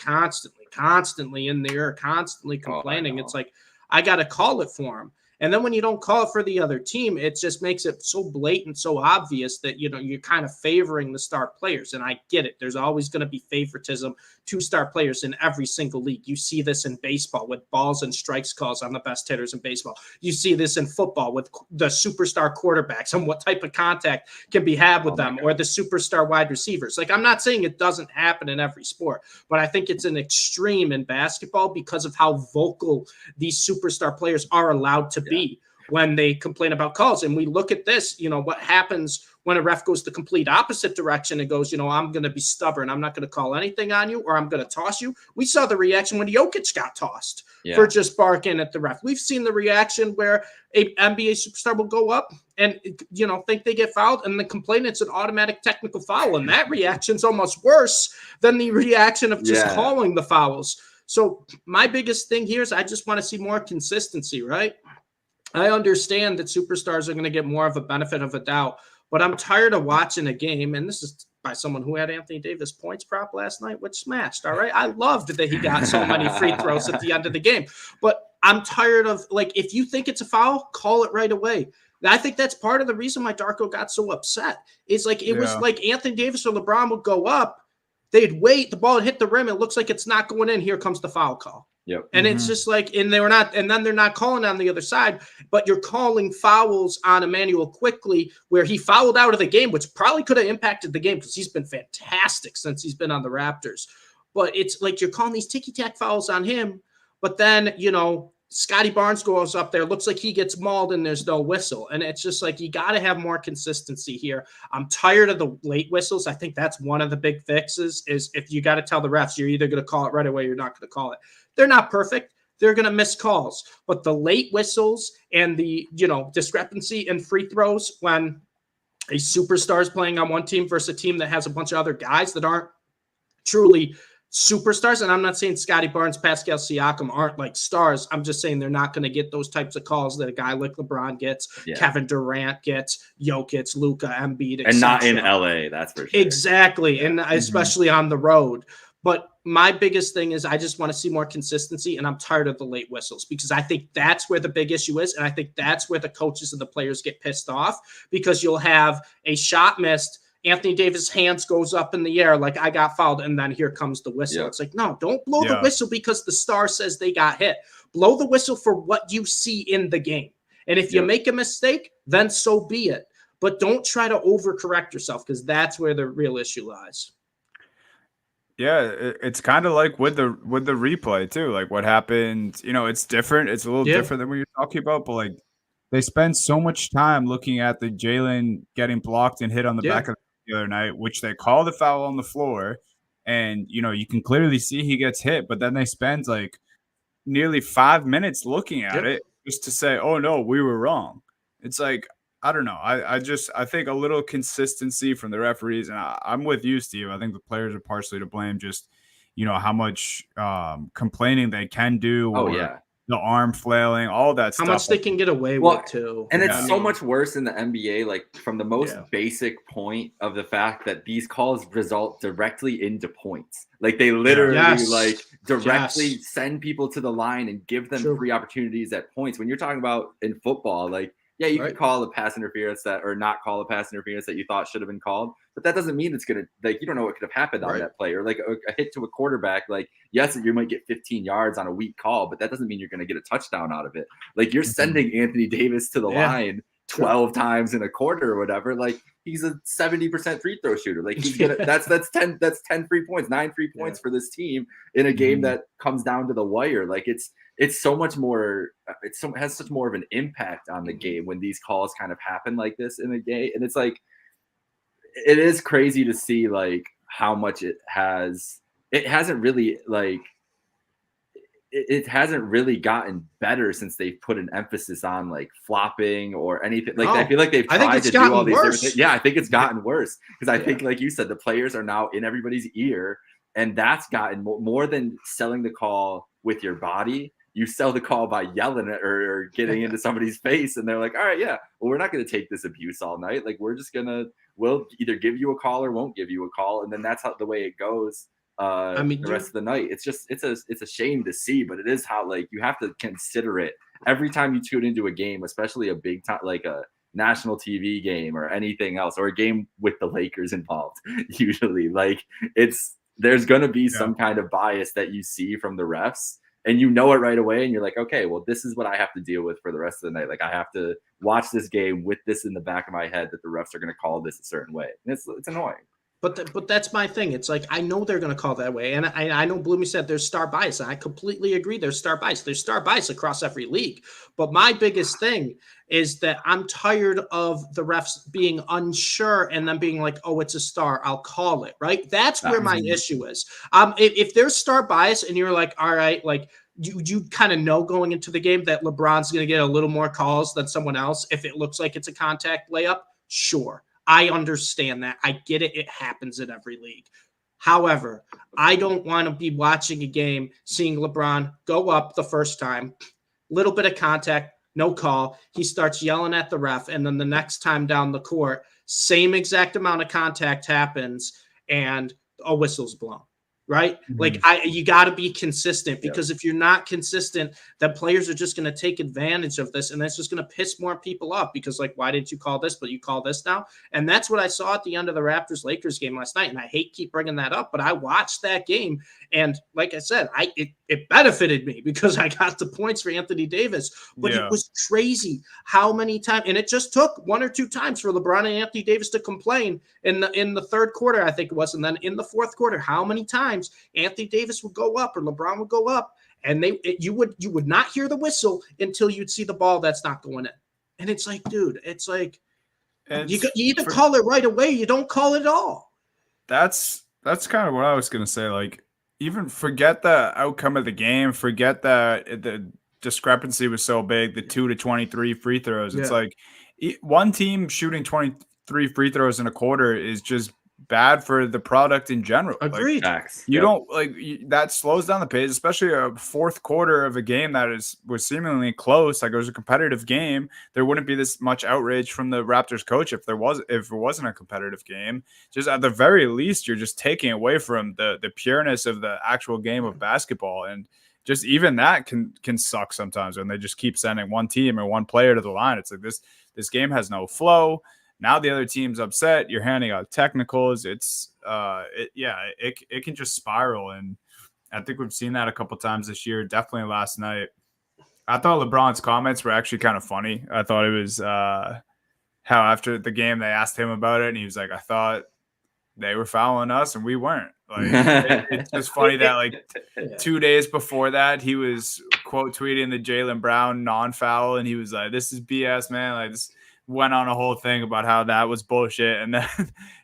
constantly in the air, constantly complaining. It's like, I got to call it for them. And then when you don't call it for the other team, it just makes it so blatant, so obvious that, you're kind of favoring the star players. And I get it. There's always going to be favoritism to star players in every single league. You see this in baseball with balls and strikes calls on the best hitters in baseball. You see this in football with the superstar quarterbacks and what type of contact can be had with them, or the superstar wide receivers. Like, I'm not saying it doesn't happen in every sport, but I think it's an extreme in basketball because of how vocal these superstar players are allowed to be. when they complain about calls. And we look at this, what happens when a ref goes the complete opposite direction and goes, I'm going to be stubborn. I'm not going to call anything on you, or I'm going to toss you. We saw the reaction when Jokic got tossed for just barking at the ref. We've seen the reaction where a NBA superstar will go up and, think they get fouled and then complain it's an automatic technical foul. And that reaction's almost worse than the reaction of just calling the fouls. So my biggest thing here is I just want to see more consistency, right? I understand that superstars are going to get more of a benefit of a doubt, but I'm tired of watching a game, and this is by someone who had Anthony Davis points prop last night, which smashed, all right? I loved that he got so many free throws at the end of the game, but I'm tired of, if you think it's a foul, call it right away. I think that's part of the reason why Darko got so upset. It's was like Anthony Davis or LeBron would go up, they'd wait, the ball would hit the rim, it looks like it's not going in, here comes the foul call.
Yep.
And it's just and then they're not calling on the other side, but you're calling fouls on Emmanuel Quickly where he fouled out of the game, which probably could have impacted the game because he's been fantastic since he's been on the Raptors. But it's you're calling these ticky-tack fouls on him, but then, Scotty Barnes goes up there, looks like he gets mauled and there's no whistle. And it's just you got to have more consistency here. I'm tired of the late whistles. I think that's one of the big fixes is if you got to tell the refs, you're either going to call it right away or you're not going to call it. They're not perfect. They're going to miss calls. But the late whistles and the, discrepancy in free throws when a superstar is playing on one team versus a team that has a bunch of other guys that aren't truly superstars. And I'm not saying Scotty Barnes, Pascal Siakam aren't stars. I'm just saying they're not going to get those types of calls that a guy like LeBron gets, Kevin Durant gets, Jokic, Luka, Embiid, etc.
And not in LA, that's for sure.
Exactly. And especially on the road. But my biggest thing is I just want to see more consistency, and I'm tired of the late whistles because I think that's where the big issue is, and I think that's where the coaches and the players get pissed off because you'll have a shot missed, Anthony Davis' hands goes up in the air like I got fouled, and then here comes the whistle. It's no, don't blow the whistle because the star says they got hit. Blow the whistle for what you see in the game. And if you make a mistake, then so be it. But don't try to overcorrect yourself because that's where the real issue lies.
Yeah, it's kind of like with the replay too. What happened, it's different. It's a little different than what you're talking about, but they spend so much time looking at the Jalen getting blocked and hit on the back of the other night, which they call the foul on the floor, and you can clearly see he gets hit, but then they spend nearly 5 minutes looking at it just to say, "Oh no, we were wrong." It's I don't know. I think a little consistency from the referees, and I'm with you, Steve. I think the players are partially to blame. Just how much complaining they can do, the arm flailing, all that stuff.
How much they can get away with too.
And it's so much worse in the NBA. From the most basic point of the fact that these calls result directly into points. They literally directly send people to the line and give them free opportunities at points. When you're talking about in football, you could call a pass interference or not call a pass interference that you thought should have been called, but that doesn't mean it's going to, you don't know what could have happened on that play or a hit to a quarterback. Yes, you might get 15 yards on a weak call, but that doesn't mean you're going to get a touchdown out of it. You're sending Anthony Davis to the line 12 times in a quarter or whatever. He's a 70% free throw shooter. He's gonna, that's 10 free points, 9 free points for this team in a game that comes down to the wire. It's so much more. Has such more of an impact on the game when these calls kind of happen like this in a game, and it's it is crazy to see how much it has. It hasn't really it hasn't really gotten better since they've put an emphasis on flopping or anything. I feel like they've tried to do all these different things. Yeah, I think it's gotten worse because I think, like you said, the players are now in everybody's ear, and that's gotten more than selling the call with your body. You sell the call by yelling it or getting into somebody's face, and they're like, all right, yeah, well, we're not going to take this abuse all night. We're just we'll either give you a call or won't give you a call. And then that's the way it goes the rest of the night. It's a shame to see, but it is how you have to consider it every time you tune into a game, especially a big time, a national TV game or anything else, or a game with the Lakers involved. Usually there's going to be some kind of bias that you see from the refs. And it right away, and you're like, okay, well, this is what I have to deal with for the rest of the night. I have to watch this game with this in the back of my head that the refs are going to call this a certain way. And it's annoying.
But that's my thing. It's like, I know they're going to call that way. And I know Bloomy said there's star bias. And I completely agree. There's star bias. There's star bias across every league. But my biggest thing is that I'm tired of the refs being unsure and then being like, oh, it's a star, I'll call it, right? That's where my issue is. If there's star bias and you're like, all right, like, you kind of know going into the game that LeBron's going to get a little more calls than someone else if it looks like it's a contact layup, sure. I understand that. I get it. It happens in every league. However, I don't want to be watching a game, seeing LeBron go up the first time, little bit of contact, no call. He starts yelling at the ref. And then the next time down the court, same exact amount of contact happens and a whistle's blown. Right? Mm-hmm. Like you got to be consistent, because if you're not consistent, then players are just going to take advantage of this, and that's just going to piss more people off, because like, why didn't you call this, but you call this now? And that's what I saw at the end of the Raptors-Lakers game last night. And I hate keep bringing that up, but I watched that game, and like I said, it benefited me because I got the points for Anthony Davis. But it was crazy how many times, and it just took one or two times for LeBron and Anthony Davis to complain in the third quarter, I think it was, and then in the fourth quarter, how many times Anthony Davis would go up or LeBron would go up, and you would not hear the whistle until you'd see the ball that's not going in. And it's like, dude, it's like you either call it right away, you don't call it at all.
That's kind of what I was gonna say. Like, even forget the outcome of the game, forget that the discrepancy was so big, the 2 to 23 free throws. It's like one team shooting 23 free throws in a quarter is just bad for the product in general.
Agreed.
Like, you don't that slows down the pace, especially a fourth quarter of a game that was seemingly close. Like, it was a competitive game. There wouldn't be this much outrage from the Raptors coach if it wasn't a competitive game. Just at the very least, you're just taking away from the pureness of the actual game of basketball. And just even that can suck sometimes when they just keep sending one team or one player to the line. It's like this game has no flow. Now the other team's upset. You're handing out technicals. It's it can just spiral, and I think we've seen that a couple times this year. Definitely last night. I thought LeBron's comments were actually kind of funny. I thought it was how after the game they asked him about it, and he was like, "I thought they were fouling us, and we weren't." Like, it's just funny that like 2 days before that he was quote tweeting the Jaylen Brown non-foul, and he was like, "This is BS, man." Like, this. Went on a whole thing about how that was bullshit, and then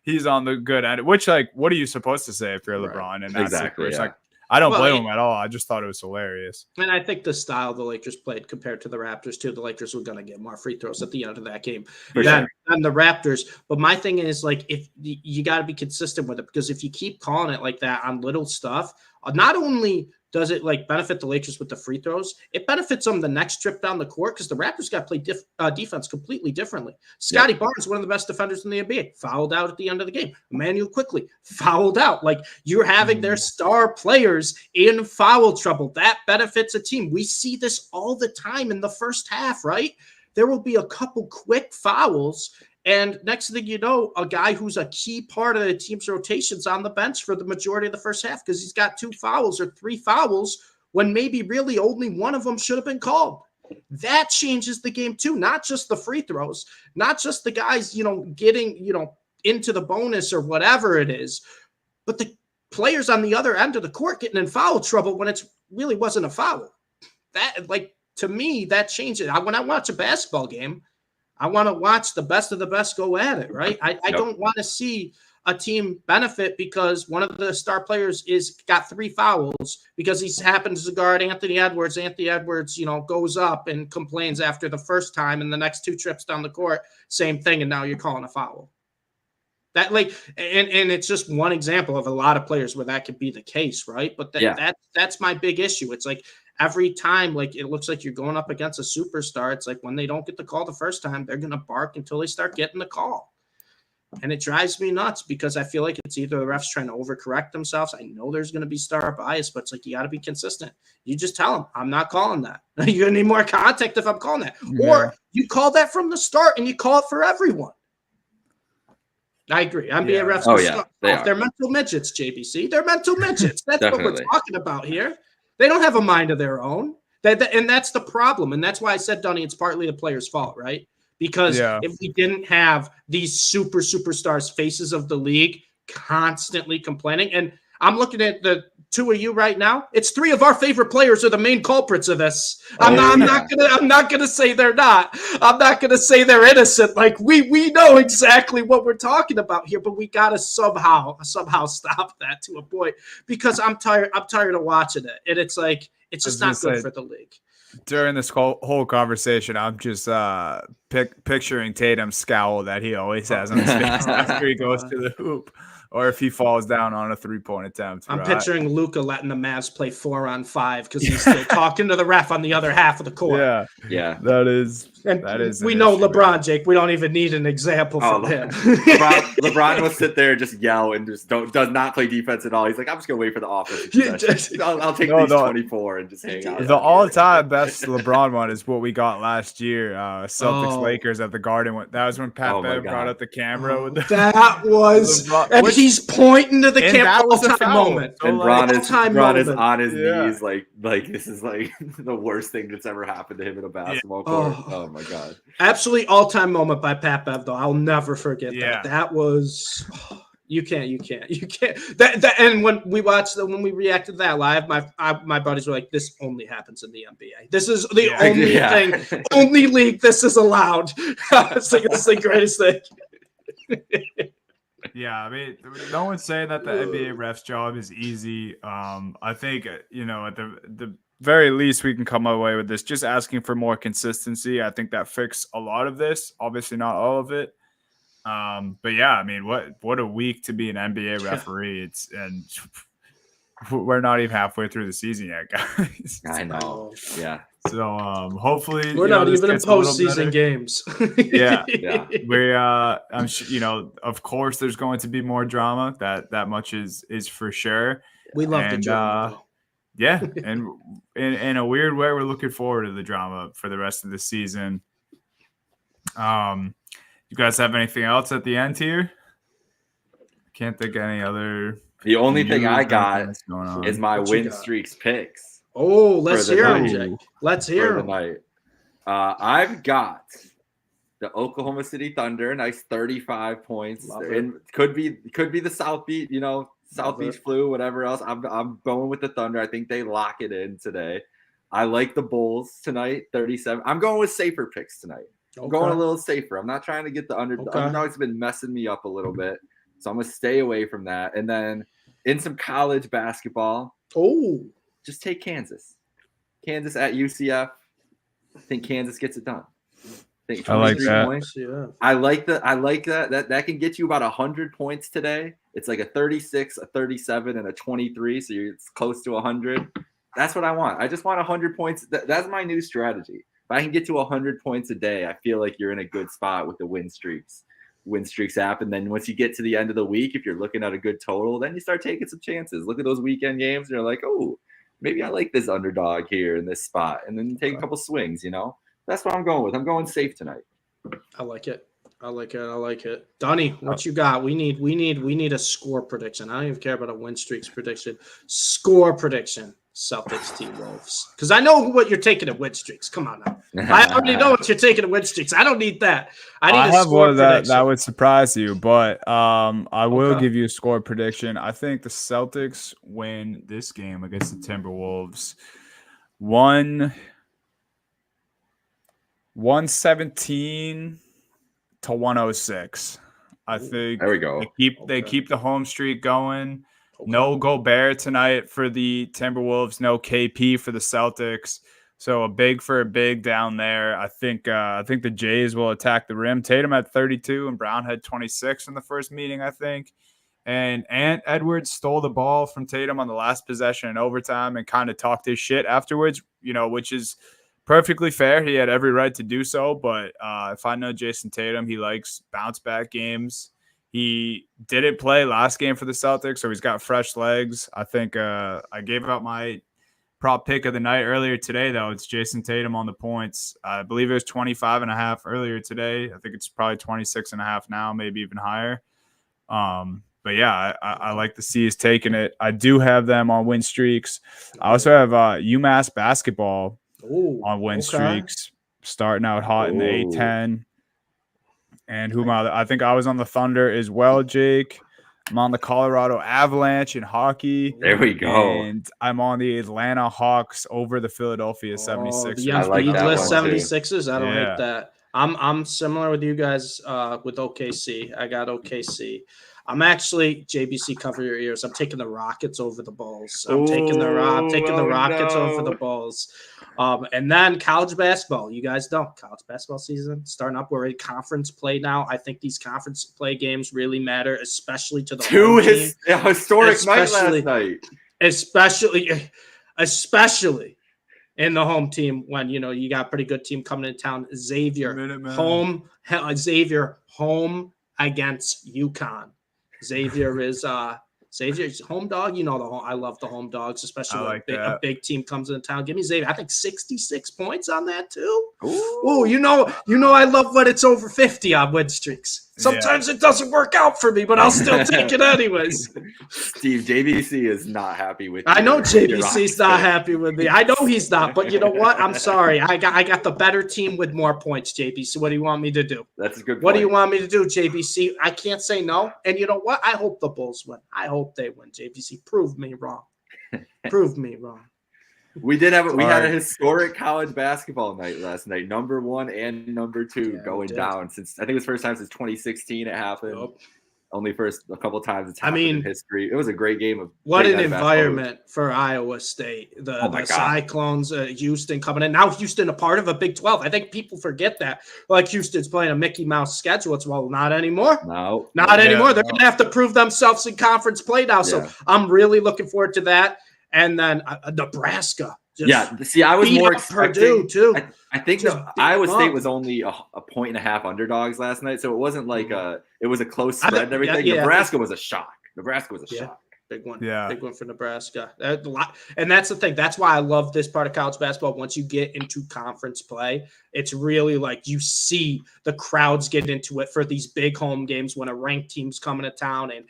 he's on the good end. Which, like, what are you supposed to say if you're LeBron? And that's exactly. Like, I don't blame him at all. I just thought it was hilarious.
And I think the style the Lakers played compared to the Raptors too, the Lakers were going to get more free throws at the end of that game than the Raptors. But my thing is, like, if you got to be consistent with it, because if you keep calling it like that on little stuff, not only does it like benefit the Lakers with the free throws, it benefits them the next trip down the court, because the Raptors got to play defense completely differently. Scotty Barnes, one of the best defenders in the NBA, fouled out at the end of the game. Emmanuel quickly fouled out. Like, you're having their star players in foul trouble. That benefits a team. We see this all the time in the first half, right? There will be a couple quick fouls, and next thing you know, a guy who's a key part of the team's rotations on the bench for the majority of the first half, because he's got 2 fouls or 3 fouls when maybe really only one of them should have been called. That changes the game too, not just the free throws, not just the guys, getting, into the bonus or whatever it is, but the players on the other end of the court getting in foul trouble when it really wasn't a foul. That, like, to me, that changes. When I watch a basketball game, I want to watch the best of the best go at it, right? I don't want to see a team benefit because one of the star players got 3 fouls because he happens to guard Anthony Edwards. Anthony Edwards, goes up and complains after the first time, and the next 2 trips down the court, same thing, and now you're calling a foul. That, like, and it's just one example of a lot of players where that could be the case, right? But that's my big issue. It's like, every time, like, it looks like you're going up against a superstar, it's like when they don't get the call the first time, they're going to bark until they start getting the call. And it drives me nuts because I feel like it's either the refs trying to overcorrect themselves. I know there's going to be star bias, but it's like, you got to be consistent. You just tell them, I'm not calling that. You're going to need more contact if I'm calling that. Yeah. Or you call that from the start and you call it for everyone. I agree. NBA refs they're mental midgets, JBC. They're mental midgets. That's what we're talking about here. They don't have a mind of their own. And that's the problem. And that's why I said, Dunny, it's partly the player's fault, right? Because if we didn't have these superstars, faces of the league, constantly complaining. And I'm looking at the two of you right now. It's three of our favorite players are the main culprits of this. I'm not gonna say they're not. I'm not gonna say they're innocent. Like we know exactly what we're talking about here, but we gotta somehow stop that to a point because I'm tired of watching it. And it's like it's just not good for the league.
During this whole conversation, I'm just picturing Tatum's scowl that he always has on his face after he goes to the hoop, or if he falls down on a 3-point attempt.
I'm picturing Luka letting the Mavs play 4-on-5 because he's still talking to the ref on the other half of the court.
Yeah.
That is. We know LeBron, Jake. We don't even need an example from him.
LeBron will sit there and just yell and just does not play defense at all. He's like, I'm just gonna wait for the offense. I'll take these 24 and just hang out.
The all-time best LeBron one is what we got last year. Celtics Lakers at the Garden. That was when Pat Bev brought up the camera.
That was, and he's pointing to the camera. All-time moment.
And Bron is on his knees, like this is like the worst thing that's ever happened to him in a basketball court. Oh my god!
Absolutely all-time moment by Pat Bev, though. I'll never forget that. That was you can't. That and when we reacted to that live, my buddies were like, "This only happens in the NBA. This is the only thing, only league this is allowed." It's like it's the greatest thing.
Yeah, I mean, no one's saying that the NBA ref's job is easy. I think, at the very least, we can come away with this. Just asking for more consistency. I think that fixed a lot of this. Obviously, not all of it. But yeah, I mean, what a week to be an NBA referee. And we're not even halfway through the season yet, guys.
I know. Yeah.
So hopefully
we're not even in postseason games.
Yeah. We I'm sure, of course there's going to be more drama. That much is for sure.
We love the drama.
Yeah, and in a weird way, we're looking forward to the drama for the rest of the season. You guys have anything else at the end here? Can't think of any other.
The only thing I got is my win streaks picks.
Oh, let's hear them, Jake. Let's hear them.
Night. I've got the Oklahoma City Thunder, nice 35 points. And could be the South Beach, South Beach flu, whatever else. I'm going with the Thunder. I think they lock it in today. I like the Bulls tonight, 37. I'm going with safer picks tonight. I'm going a little safer. I'm not trying to get the underdog. The underdog's been messing me up a little bit, so I'm gonna stay away from that. And then in some college basketball, just take Kansas. Kansas at UCF. I think Kansas gets it done.
I like that.
Points. Yeah. I like that. That can get you about 100 points today. It's like a 36, a 37, and a 23. So it's close to 100. That's what I want. I just want 100 points. That's my new strategy. If I can get to 100 points a day, I feel like you're in a good spot with the win streaks app. And then once you get to the end of the week, if you're looking at a good total, then you start taking some chances. Look at those weekend games, and you're like, oh, maybe I like this underdog here in this spot, and then take a couple swings. That's what I'm going with. I'm going safe tonight.
I like it. Donnie, what you got? We need a score prediction. I don't even care about a win streaks prediction. Score prediction. Celtics T-Wolves. Because I know what you're taking at win streaks. Come on now. I already know what you're taking at win streaks. I don't need that. I
have one that would surprise you, but I will give you a score prediction. I think the Celtics win this game against the Timberwolves 117 to 106. I think
there we go.
They keep the home streak going. No Gobert tonight for the Timberwolves. No KP for the Celtics. So a big for a big down there. I think the Jays will attack the rim. Tatum had 32 and Brown had 26 in the first meeting, I think. And Ant Edwards stole the ball from Tatum on the last possession in overtime and kind of talked his shit afterwards, which is perfectly fair. He had every right to do so. But if I know Jason Tatum, he likes bounce back games. He didn't play last game for the Celtics, so he's got fresh legs. I think I gave out my prop pick of the night earlier today, though. It's Jason Tatum on the points. I believe it was 25.5 earlier today. I think it's probably 26.5 now, maybe even higher. But yeah, I like the C's taking it. I do have them on win streaks. I also have UMass basketball on win streaks, starting out hot in the A10. And I think I was on the Thunder as well, Jake. I'm on the Colorado Avalanche in hockey.
There we go.
And I'm on the Atlanta Hawks over the Philadelphia 76ers.
The
I like that
Embiid-less
one, too.
76ers. I don't hate that. I'm similar with you guys with OKC. I got OKC. I'm actually JBC. Cover your ears. I'm taking the Rockets over the Bulls. I'm taking the Rockets over the Bulls. And then college basketball. You guys know college basketball season starting up. We're in conference play now. I think these conference play games really matter, especially to the home team.
Historic night last night.
Especially in the home team when you got a pretty good team coming into town. Xavier home against UConn. Xavier's home dog. I love the home dogs, especially when a big team comes into town. Give me Xavier. I think 66 points on that too. Ooh, I love when it's over 50 on win streaks. Sometimes it doesn't work out for me, but I'll still take it anyways.
Steve, JBC is not happy with you.
I know JBC's not happy with me. I know he's not, but you know what? I'm sorry. I got the better team with more points, JBC. What do you want me to do?
That's a good point.
What do you want me to do, JBC? I can't say no. And you know what? I hope the Bulls win. I hope they win, JBC. Prove me wrong. Prove me wrong.
We had a historic college basketball night last night. Number 1 and number 2 going down since I think it was the first time since 2016 it happened. Yep. Only first a couple times it's happened in history. It was a great game of
what an environment for Iowa State. The Cyclones, Houston coming in. Now Houston a part of a Big 12. I think people forget that. Like Houston's playing a Mickey Mouse schedule. It's not anymore. Not anymore. They're gonna have to prove themselves in conference play now. So I'm really looking forward to that. And then Nebraska.
See, I was more expecting
Purdue too.
I think Iowa State was only a 1.5 underdogs last night, so it wasn't like it was a close spread and everything. Nebraska was a shock. Shock.
Big one. Yeah. Big one for Nebraska. And that's the thing. That's why I love this part of college basketball. Once you get into conference play, it's really like you see the crowds get into it for these big home games when a ranked team's coming to town. And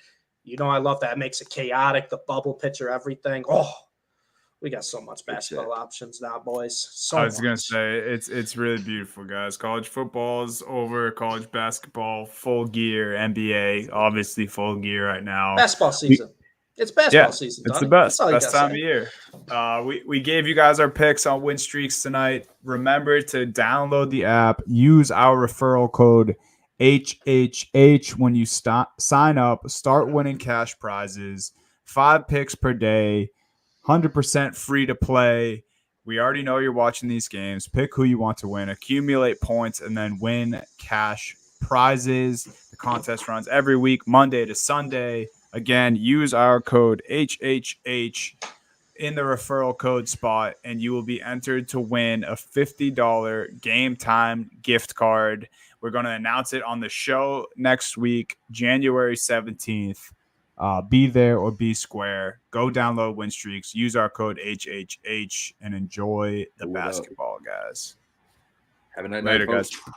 I love that. It makes it chaotic, the bubble picture, everything. Oh, we got so much basketball options now, boys.
I was going to say, it's really beautiful, guys. College football is over. College basketball, full gear. NBA, obviously full gear right now.
Basketball season. It's basketball season.
It's the best time of year. We gave you guys our picks on win streaks tonight. Remember to download the app. Use our referral code HHH when you sign up. Start winning cash prizes. 5 picks per day. 100% free to play. We already know you're watching these games. Pick who you want to win. Accumulate points and then win cash prizes. The contest runs every week, Monday to Sunday. Again, use our code HHH in the referral code spot, and you will be entered to win a $50 Game Time gift card. We're going to announce it on the show next week, January 17th. Be there or be square. Go download Win Streaks. Use our code HHH and enjoy the basketball, guys.
Have a night,
later,
folks.
guys.